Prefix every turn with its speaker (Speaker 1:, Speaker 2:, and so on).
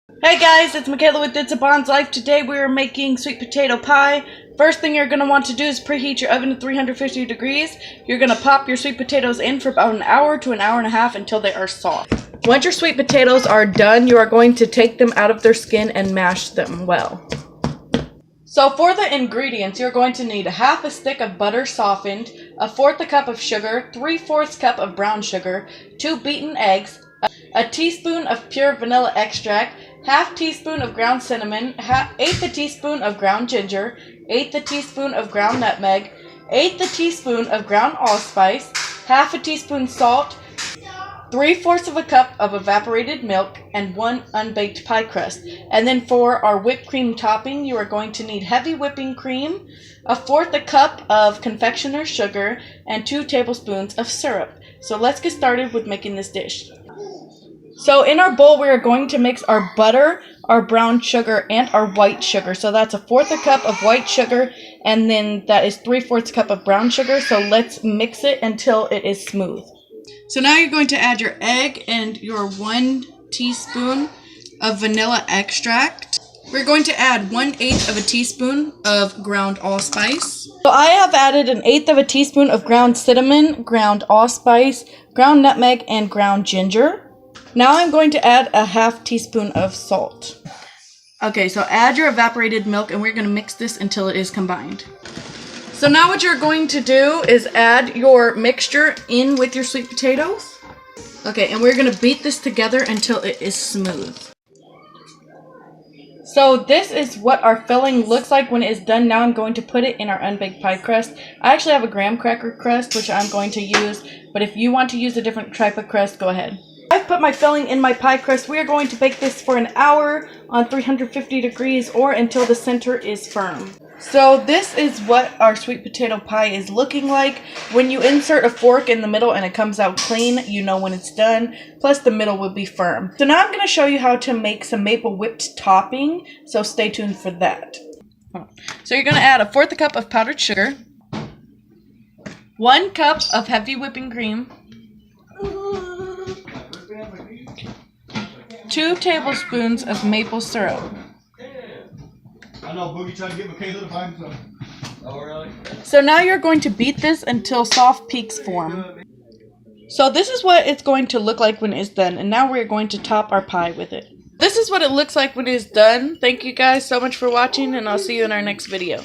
Speaker 1: Hey guys, it's Michaela with It's a Bond's Life. Today we are making sweet potato pie. First thing you're going to want to do is preheat your oven to 350 degrees. You're going to pop your sweet potatoes in for about an hour to an hour and a half until they are soft. Once your sweet potatoes are done, you are going to take them out of their skin and mash them well. So for the ingredients, you're going to need half a stick of butter softened, 1/4 cup of sugar, 3/4 cup of brown sugar, 2 beaten eggs, a teaspoon of pure vanilla extract, half teaspoon of ground cinnamon, 1/8 teaspoon of ground ginger, 1/8 teaspoon of ground nutmeg, 1/8 teaspoon of ground allspice, half a teaspoon salt, 3/4 cup of evaporated milk, and 1 unbaked pie crust. And then for our whipped cream topping, you are going to need heavy whipping cream, 1/4 cup of confectioner's sugar, and 2 tablespoons of syrup. So let's get started with making this dish. So in our bowl, we are going to mix our butter, our brown sugar, and our white sugar. So that's 1/4 cup of white sugar, and then that is 3/4 cup of brown sugar. So let's mix it until it is smooth. So now you're going to add your egg and your 1 teaspoon of vanilla extract. We're going to add 1/8 of a teaspoon of ground allspice. So I have added 1/8 of a teaspoon of ground cinnamon, ground allspice, ground nutmeg, and ground ginger. Now I'm going to add a half teaspoon of salt. Okay, so add your evaporated milk and we're going to mix this until it is combined. So now what you're going to do is add your mixture in with your sweet potatoes. Okay, and we're going to beat this together until it is smooth. So this is what our filling looks like when it is done. Now I'm going to put it in our unbaked pie crust. I actually have a graham cracker crust, which I'm going to use, but if you want to use a different type of crust, go ahead. I've put my filling in my pie crust. We are going to bake this for an hour on 350 degrees or until the center is firm. So this is what our sweet potato pie is looking like. When you insert a fork in the middle and it comes out clean, you know when it's done. Plus the middle will be firm. So now I'm going to show you how to make some maple whipped topping. So stay tuned for that. So you're going to add 1/4 cup of powdered sugar, 1 cup of heavy whipping cream, 2 tablespoons of maple syrup.
Speaker 2: I know Boogie tried to get Michaela to find some. Oh, really?
Speaker 1: So now you're going to beat this until soft peaks form. So this is what it's going to look like when it's done. And now we're going to top our pie with it. This is what it looks like when it's done. Thank you guys so much for watching, and I'll see you in our next video.